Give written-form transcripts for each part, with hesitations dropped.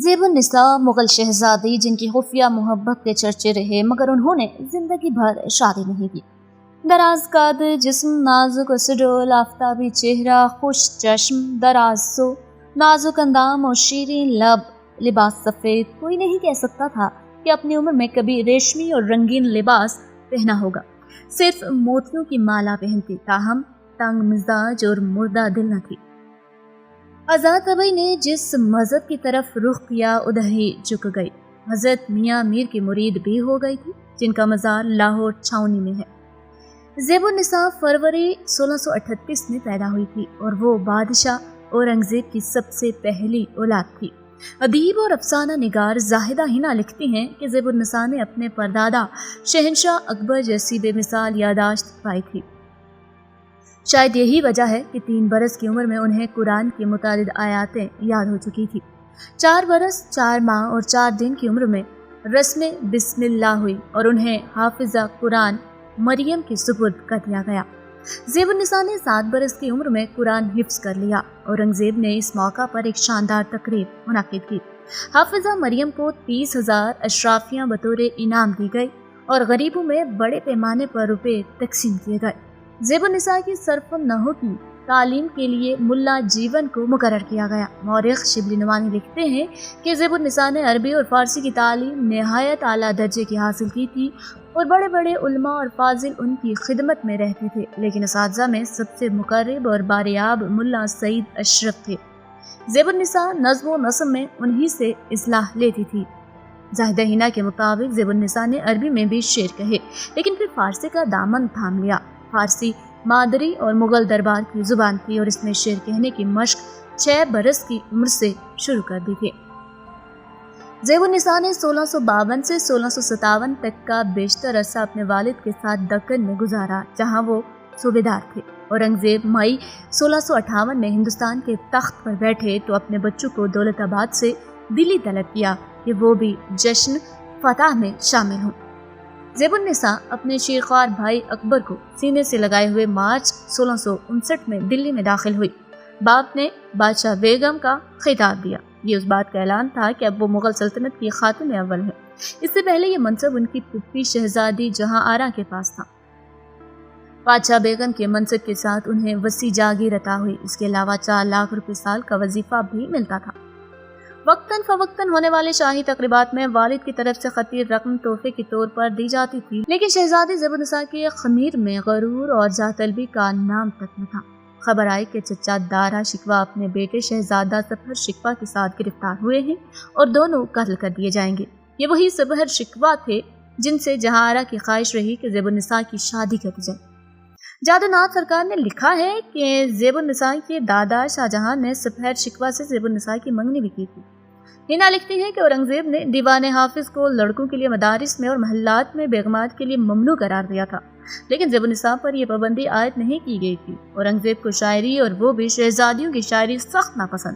زیب النساء مغل شہزادی جن کی خفیہ محبت کے چرچے رہے، مگر انہوں نے زندگی بھر شادی نہیں کی۔ دراز قد جسم، نازک و سڈول، آفتابی چہرہ، خوش چشم، دراز سو، نازک اندام اور شیریں لب، لباس سفید۔ کوئی نہیں کہہ سکتا تھا کہ اپنی عمر میں کبھی ریشمی اور رنگین لباس پہنا ہوگا، صرف موتیوں کی مالا پہنتی، تاہم تنگ مزاج اور مردہ دل نہ تھی۔ آزاد طبعی نے جس مذہب کی طرف رخ کیا ادھر ہی جھک گئی۔ حضرت میاں میر کی مرید بھی ہو گئی تھی، جن کا مزار لاہور چھاؤنی میں ہے۔ زیب النساء فروری 1638 میں پیدا ہوئی تھی اور وہ بادشاہ اورنگزیب کی سب سے پہلی اولاد تھی۔ ادیب اور افسانہ نگار زاہدہ ہنا لکھتی ہیں کہ زیب النساء نے اپنے پردادا شہنشاہ اکبر جیسی بے مثال یادداشت پائی تھی۔ شاید یہی وجہ ہے کہ 3 برس کی عمر میں انہیں قرآن کی متعدد آیاتیں یاد ہو چکی تھی۔ 4 برس 4 ماہ اور 4 دن کی عمر میں رسم بسم اللہ ہوئی اور انہیں حافظہ قرآن مریم کے سپرد کر دیا گیا۔ زیب النساء نے 7 برس کی عمر میں قرآن حفظ کر لیا۔ اورنگزیب نے اس موقع پر ایک شاندار تقریب منعقد کی۔ حافظہ مریم کو 30,000 اشرافیاں بطور انعام دی گئی اور غریبوں میں بڑے پیمانے پر روپے تقسیم کیے گئے۔ زیب النساء کی صرف النحو کی تعلیم کے لیے ملا جیون کو مقرر کیا گیا۔ مورخ شبلی نعمانی لکھتے ہیں کہ زیب النساء نے عربی اور فارسی کی تعلیم نہایت اعلیٰ درجے کی حاصل کی تھی اور بڑے بڑے علماء اور فاضل ان کی خدمت میں رہتے تھے، لیکن اساتذہ میں سب سے مقرب اور باریاب ملا سعید اشرف تھے۔ زیب النساء نظم و نثر میں انہی سے اصلاح لیتی تھی۔ زاہدہ ہنا کے مطابق زیب النساء نے عربی میں بھی شعر کہے، لیکن پھر فارسی کا دامن تھام لیا۔ فارسی مادری اور مغل دربار کی زبان تھی اور اس میں شعر کہنے کی مشق 6 برس کی عمر سے شروع کر دی تھی۔ زیب النساء نے 1652 سے 1657 تک کا بیشتر عرصہ اپنے والد کے ساتھ دکن میں گزارا، جہاں وہ صوبیدار تھے۔ اورنگزیب مئی 1658 میں ہندوستان کے تخت پر بیٹھے تو اپنے بچوں کو دولت آباد سے دلی طلب کیا کہ وہ بھی جشن فتح میں شامل ہوں۔ زیب النساء اپنے شیرخوار بھائی اکبر کو سینے سے لگائے ہوئے مارچ 1659 میں دلی میں داخل ہوئی۔ باپ نے بادشاہ بیگم کا خطاب دیا۔ یہ اس بات کا اعلان تھا کہ اب وہ مغل سلطنت کی خاتون اول ہے۔ اس سے پہلے یہ منصب ان کی پھپھی شہزادی جہاں آرا کے پاس تھا۔ بادشاہ بیگم کے منصب کے ساتھ انہیں وسیع جاگیر عطا ہوئی۔ اس کے علاوہ 4 لاکھ روپے سال کا وظیفہ بھی ملتا تھا۔ وقتاً فوقتاً ہونے والے شاہی تقریبات میں والد کی طرف سے خطیر رقم تحفے کے طور پر دی جاتی تھی، لیکن شہزادی زیب النساء کے خمیر میں غرور اور جاہ طلبی کا نام تک نہ تھا۔ خبر آئی کہ چچا دارا شکوہ اپنے بیٹے شہزادہ سپہر شکوہ کے ساتھ گرفتار ہوئے ہیں اور دونوں قتل کر دیے جائیں گے۔ یہ وہی سپہر شکوہ تھے جن سے جہاں آرا کی خواہش رہی کہ زیب النساء کی شادی کر جائے۔ جادو ناتھ سرکار نے لکھا ہے کہ زیب النساء کے دادا شاہجہاں نے سپہر شکوہ سے زیب النساء کی منگنی بھی کی تھی۔ ہنا لکھتی ہے کہ اورنگزیب نے دیوان حافظ کو لڑکوں کے لیے مدارس میں اور محلات میں بیگمات کے لیے ممنوع قرار دیا تھا، لیکن زیب النساء پر یہ پابندی عائد نہیں کی گئی تھی۔ اورنگزیب کو شاعری اور وہ بھی شہزادیوں کی شاعری سخت ناپسند۔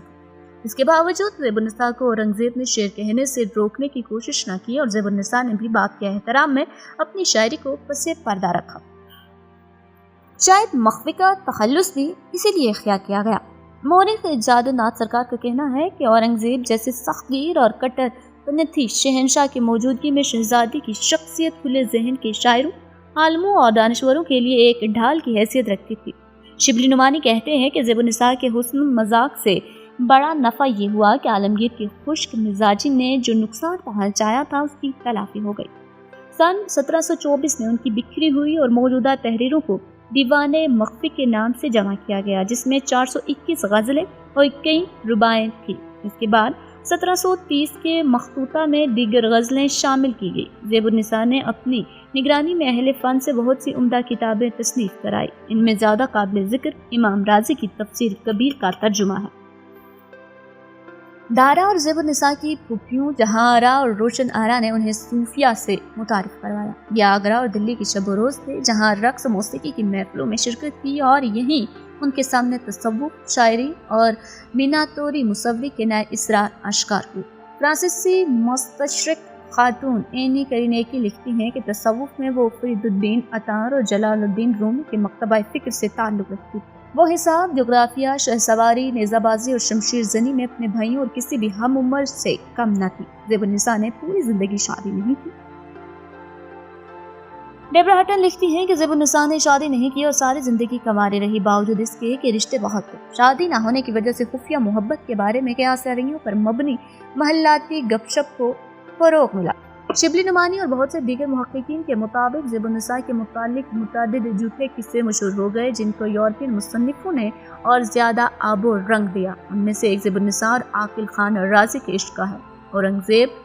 اس کے باوجود زیب النساء کو اورنگزیب نے شعر کہنے سے روکنے کی کوشش نہ کی اور زیب النساء نے بھی باپ کے احترام میں اپنی شاعری کو پس پردہ رکھا۔ شاید مخفی کا تخلص بھی اسی لیے اختیار کیا گیا۔ مورخ جادو ناتھ سرکار کا کہنا ہے کہ اورنگزیب جیسے سخت گیر اور کٹر پنتھی شہنشاہ کی موجودگی میں شہزادی کی شخصیت کھلے ذہن کے شاعروں، عالموں اور دانشوروں کے لیے ایک ڈھال کی حیثیت رکھتی تھی۔ شبلی نعمانی کہتے ہیں کہ زیب النساء کے حسن مذاق سے بڑا نفع یہ ہوا کہ عالمگیر کی خشک مزاجی نے جو نقصان پہنچایا تھا اس کی تلافی ہو گئی۔ سن 1724 میں ان کی بکھری ہوئی اور موجودہ تحریروں کو دیوان مخفی کے نام سے جمع کیا گیا، جس میں 421 غزلیں اور کئی رباعیں تھیں۔ اس کے بعد 1730 کے مخطوطہ میں دیگر غزلیں شامل کی گئی۔ زیب النساء نے اپنی نگرانی میں اہل فن سے بہت سی عمدہ کتابیں تصنیف کرائی۔ ان میں زیادہ قابل ذکر امام رازی کی تفسیر کبیر کا ترجمہ ہے۔ دارا اور زیب النساء کی پھوپھیوں جہاں آرا اور روشن آرا نے انہیں صوفیہ سے متعارف کروایا۔ یہ آگرہ اور دلی کی شب و روز تھے جہاں رقص موسیقی کی محفلوں میں شرکت کی اور یہیں ان کے سامنے تصوف، شاعری اور میناتوری مصوری کے نئے اسرار آشکار ہوئے۔ فرانسیسی مستشرق خاتون اینی کرینیکی لکھتی ہیں کہ تصوف میں وہ فرید الدین عطار اور جلال الدین رومی کے مکتبہ فکر سے تعلق رکھتی تھی۔ وہ حساب، جغرافیہ، شہسواری، نیزہ بازی اور شمشیر زنی میں اپنے بھائیوں اور کسی بھی ہم عمر سے کم نہ تھی۔ زیب النساء نے پوری زندگی شادی نہیں کی۔ ڈیبرا ہٹن لکھتی ہیں کہ زیب النساء نے شادی نہیں کی اور ساری زندگی کنواری رہی، باوجود اس کے کہ رشتے بہت تھے۔ شادی نہ ہونے کی وجہ سے خفیہ محبت کے بارے میں قیاس سرائیوں پر مبنی محلاتی گپ شپ کو فروغ ملا۔ شبلی نعمانی اور بہت سے دیگر محققین کے مطابق زیب النساء کے متعلق متعدد جھوٹے قصے مشہور ہو گئے جن کو یورپین مصنفوں نے اور زیادہ آب و رنگ دیا۔ ان میں سے ایک زیب النساء اور عاقل خان رازی کے عشق کا ہے۔ اورنگزیب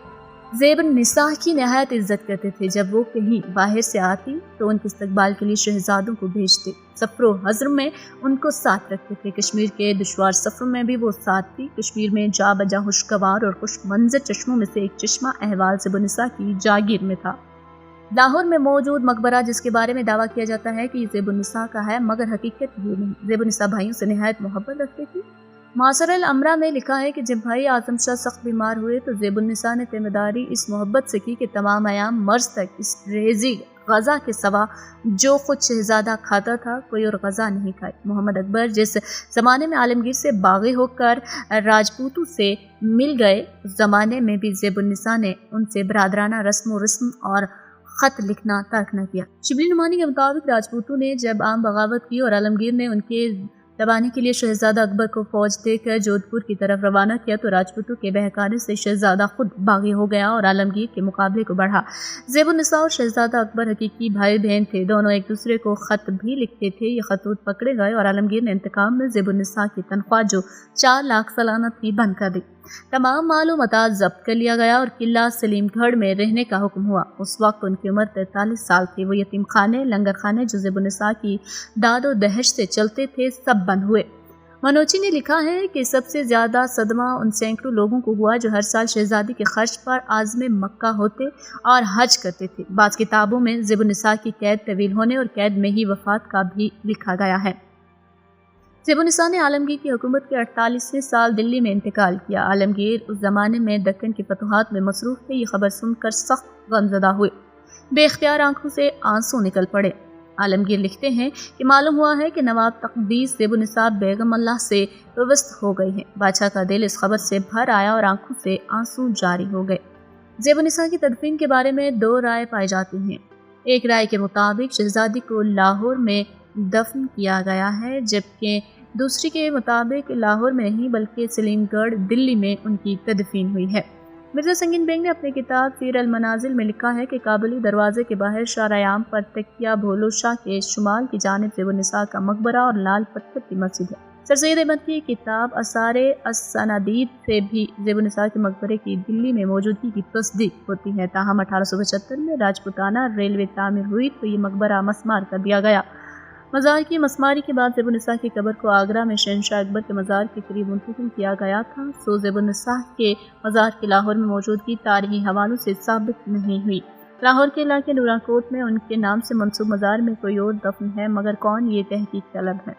زیب النساء کی نہایت عزت کرتے تھے۔ جب وہ کہیں باہر سے آتی تو ان کے استقبال کے لیے شہزادوں کو بھیجتے، سفر و حضر میں ان کو ساتھ رکھتے تھے۔ کشمیر کے دشوار سفروں میں بھی وہ ساتھ تھی۔ کشمیر میں جا بجا خوشگوار اور خوش منظر چشموں میں سے ایک چشمہ احوال زیب النساء کی جاگیر میں تھا۔ لاہور میں موجود مقبرہ جس کے بارے میں دعویٰ کیا جاتا ہے کہ یہ زیب النساء کا ہے، مگر حقیقت یہ نہیں۔ زیب النساء بھائیوں سے نہایت محبت رکھتی تھی۔ معاصر الامرہ میں لکھا ہے کہ جب بھائی اعظم شاہ سخت بیمار ہوئے تو زیب النساء نے تیمہ داری اس محبت سے کی کہ تمام ایام مرض تک اس ریزی غذا کے سوا جو خود شہزادہ کھاتا تھا کوئی اور غذا نہیں کھائی۔ محمد اکبر جس زمانے میں عالمگیر سے باغی ہو کر راجپوتوں سے مل گئے، اس زمانے میں بھی زیب النساء نے ان سے برادرانہ رسم و رسم اور خط لکھنا ترک نہ کیا۔ شبلی نعمانی کے مطابق راجپوتوں نے جب عام بغاوت کی اور عالمگیر نے ان کے دبانے کے لیے شہزادہ اکبر کو فوج دے کر جودھپور کی طرف روانہ کیا تو راجپوتوں کے بہکانے سے شہزادہ خود باغی ہو گیا اور عالمگیر کے مقابلے کو بڑھا۔ زیب النساء اور شہزادہ اکبر حقیقی بھائی بہن تھے، دونوں ایک دوسرے کو خط بھی لکھتے تھے۔ یہ خطوط پکڑے گئے اور عالمگیر نے انتقام میں زیب النساء کی تنخواہ جو 4 لاکھ سالانہ تھی بند کر دی۔ تمام مال و متاع ضبط کر لیا گیا اور قلعہ سلیم گڑھ میں رہنے کا حکم ہوا۔ اس وقت ان کی عمر 43 سال تھی۔ وہ یتیم خانے، لنگر خانے جو زیب النساء کی داد و دہش سے چلتے تھے سب بند ہوئے۔ منوچی نے لکھا ہے کہ سب سے زیادہ صدمہ ان سینکڑوں لوگوں کو ہوا جو ہر سال شہزادی کے خرچ پر عازم مکہ ہوتے اور حج کرتے تھے۔ بعض کتابوں میں زیب النساء کی قید طویل ہونے اور قید میں ہی وفات کا بھی لکھا گیا ہے۔ زیب النساء نے عالمگیر کی حکومت کے 48ویں سال دلی میں انتقال کیا۔ عالمگیر اس زمانے میں دکن کی فتوحات میں مصروف تھے۔ یہ خبر سن کر سخت غمزدہ ہوئے، بے اختیار آنکھوں سے آنسو نکل پڑے۔ عالمگیر لکھتے ہیں کہ معلوم ہوا ہے کہ نواب تقدیس زیب النساء بیگم اللہ سے وابستہ ہو گئی ہیں۔ بادشاہ کا دل اس خبر سے بھر آیا اور آنکھوں سے آنسو جاری ہو گئے۔ زیب النساء کی تدفین کے بارے میں 2 رائے پائی جاتی ہیں۔ ایک رائے کے مطابق شہزادی کو لاہور میں دفن کیا گیا ہے، جبکہ دوسری کے مطابق لاہور میں نہیں بلکہ سلیم گڑھ دلی میں ان کی تدفین ہوئی ہے۔ مرزا سنگین بیگ نے اپنی کتاب سیر المنازل میں لکھا ہے کہ کابلی دروازے کے باہر شارع عام پر تکیہ بھولو شاہ کے شمال کی جانب زیب النساء کا مقبرہ اور لال پتھر کی مسجد ہے۔ سر سید احمد کی کتاب آثار السنادید سے بھی زیب النساء کے مقبرے کی دلی میں موجودگی کی تصدیق ہوتی ہے۔ تاہم 1875 میں راجپوتانہ ریلوے تعمیر ہوئی تو یہ مقبرہ مسمار کر دیا گیا۔ مزار کی مسماری کے بعد زیب النساء کی قبر کو آگرہ میں شہنشاہ اکبر کے مزار کے قریب منتقل کیا گیا تھا۔ زیب النساء کے مزار کی لاہور میں موجودگی تاریخی حوالوں سے ثابت نہیں ہوئی۔ لاہور کے علاقے نورا کوٹ میں ان کے نام سے منسوب مزار میں کوئی اور دفن ہے، مگر کون یہ تحقیق طلب ہے۔